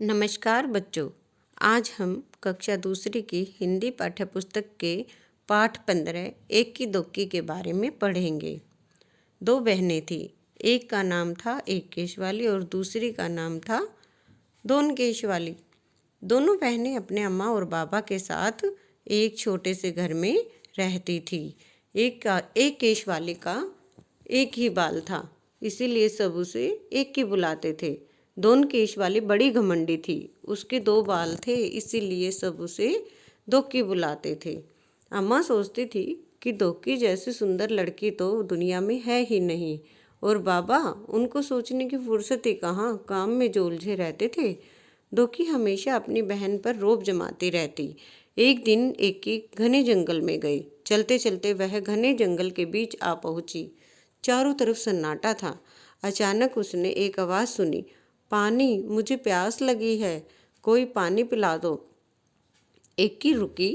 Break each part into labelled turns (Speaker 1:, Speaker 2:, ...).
Speaker 1: नमस्कार बच्चों। आज हम कक्षा दूसरी की हिंदी पाठ्यपुस्तक के पाठ 15 एक की दोक्की के बारे में पढ़ेंगे। दो बहनें थीं। एक का नाम था एक केश वाली और दूसरी का नाम था दोन केश वाली। दोनों बहनें अपने अम्मा और बाबा के साथ एक छोटे से घर में रहती थी। एक केश वाली का एक ही बाल था, इसीलिए सब उसे एक की बुलाते थे। दोन केश वाली बड़ी घमंडी थी, उसके दो बाल थे, इसीलिए सब उसे दोक्की बुलाते थे। अम्मा सोचती थी कि दोक्की जैसी सुंदर लड़की तो दुनिया में है ही नहीं, और बाबा उनको सोचने की फुर्सत ही कहाँ, काम में जो उलझे रहते थे। दोक्की हमेशा अपनी बहन पर रौब जमाती रहती। एक दिन एक की घने जंगल में गई। चलते चलते वह घने जंगल के बीच आ पहुंची। चारों तरफ सन्नाटा था। अचानक उसने एक आवाज़ सुनी, पानी, मुझे प्यास लगी है, कोई पानी पिला दो। एक की रुकी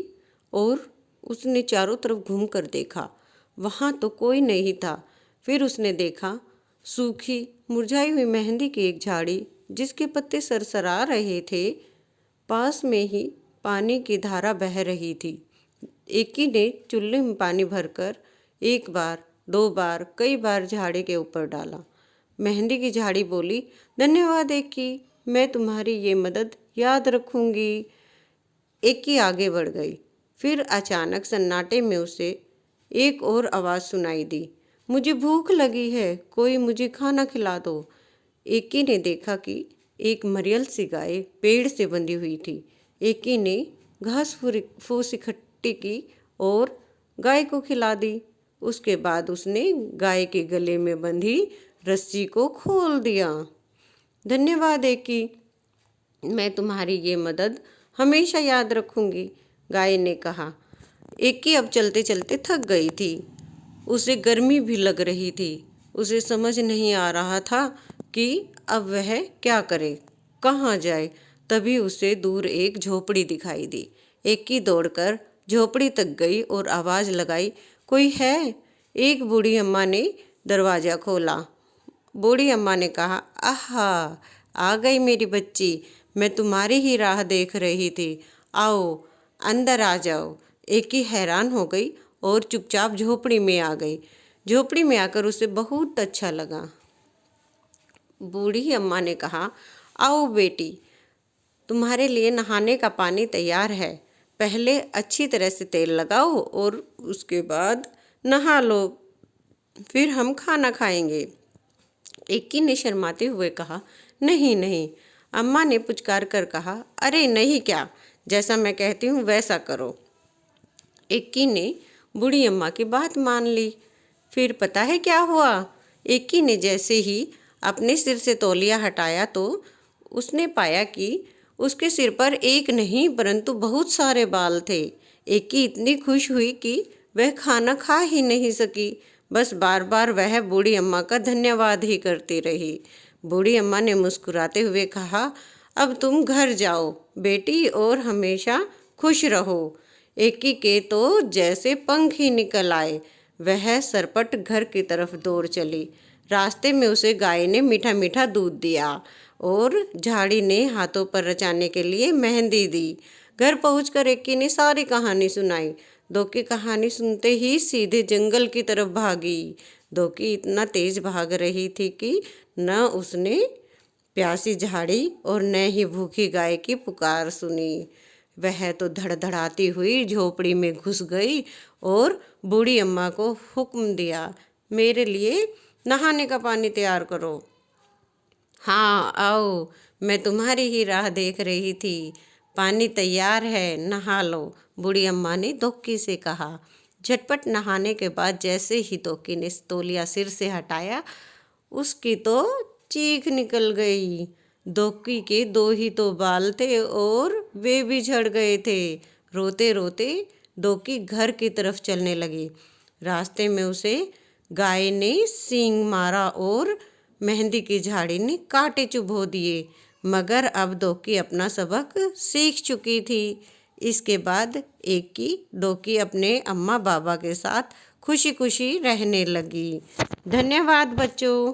Speaker 1: और उसने चारों तरफ घूम कर देखा। वहाँ तो कोई नहीं था। फिर उसने देखा सूखी मुरझाई हुई मेहंदी की एक झाड़ी, जिसके पत्ते सरसरा रहे थे। पास में ही पानी की धारा बह रही थी। एकी ने चुल्लू में पानी भरकर एक बार, दो बार, कई बार झाड़ी के ऊपर डाला। मेहंदी की झाड़ी बोली, धन्यवाद एकी, मैं तुम्हारी ये मदद याद रखूंगी। एकी आगे बढ़ गई। फिर अचानक सन्नाटे में उसे एक और आवाज़ सुनाई दी, मुझे भूख लगी है, कोई मुझे खाना खिला दो। एकी ने देखा कि एक मरियल सी गाय पेड़ से बंधी हुई थी। एकी ने घास फूस इकट्ठी की और गाय को खिला दी। उसके बाद उसने गाय के गले में बंधी रस्सी को खोल दिया। धन्यवाद एकी, मैं तुम्हारी ये मदद हमेशा याद रखूंगी, गाय ने कहा। एकी अब चलते चलते थक गई थी। उसे गर्मी भी लग रही थी। उसे समझ नहीं आ रहा था कि अब वह क्या करे, कहाँ जाए। तभी उसे दूर एक झोपड़ी दिखाई दी। एकी दौड़कर झोपड़ी तक गई और आवाज़ लगाई, कोई है? एक बूढ़ी अम्मा ने दरवाज़ा खोला। बूढ़ी अम्मा ने कहा, आहा, आ गई मेरी बच्ची, मैं तुम्हारी ही राह देख रही थी, आओ अंदर आ जाओ। एकी हैरान हो गई और चुपचाप झोपड़ी में आ गई। झोपड़ी में आकर उसे बहुत अच्छा लगा। बूढ़ी अम्मा ने कहा, आओ बेटी, तुम्हारे लिए नहाने का पानी तैयार है। पहले अच्छी तरह से तेल लगाओ और उसके बाद नहा लो, फिर हम खाना खाएंगे। एकी ने शर्माते हुए कहा, नहीं नहीं। अम्मा ने पुचकार कर कहा, अरे नहीं क्या, जैसा मैं कहती हूँ वैसा करो। एकी ने बूढ़ी अम्मा की बात मान ली। फिर पता है क्या हुआ? एकी ने जैसे ही अपने सिर से तौलिया हटाया तो उसने पाया कि उसके सिर पर एक नहीं परंतु बहुत सारे बाल थे। एकी इतनी खुश हुई कि वह खाना खा ही नहीं सकी। बस बार बार वह बूढ़ी अम्मा का धन्यवाद ही करती रही। बूढ़ी अम्मा ने मुस्कुराते हुए कहा, अब तुम घर जाओ बेटी और हमेशा खुश रहो। एकी के तो जैसे पंख ही निकल आए। वह सरपट घर की तरफ दौड़ चली। रास्ते में उसे गाय ने मीठा मीठा दूध दिया और झाड़ी ने हाथों पर रचाने के लिए मेहंदी दी। घर पहुंचकर एकी ने सारी कहानी सुनाई। दोक्की कहानी सुनते ही सीधे जंगल की तरफ भागी। दोक्की इतना तेज भाग रही थी कि न उसने प्यासी झाड़ी और न ही भूखी गाय की पुकार सुनी। वह तो धड़धड़ाती हुई झोपड़ी में घुस गई और बूढ़ी अम्मा को हुक्म दिया, मेरे लिए नहाने का पानी तैयार करो। हाँ आओ, मैं तुम्हारी ही राह देख रही थी, पानी तैयार है, नहा लो, बूढ़ी अम्मा ने दोक्की से कहा। झटपट नहाने के बाद जैसे ही दोक्की ने तौलिया सिर से हटाया, उसकी तो चीख निकल गई। दोक्की के दो ही तो बाल थे और वे भी झड़ गए थे। रोते रोते दोक्की घर की तरफ चलने लगी। रास्ते में उसे गाय ने सींग मारा और मेहंदी की झाड़ी ने कांटे चुभो दिए, मगर अब दोक्की अपना सबक सीख चुकी थी। इसके बाद दोक्की अपने अम्मा बाबा के साथ खुशी खुशी रहने लगी। धन्यवाद बच्चों।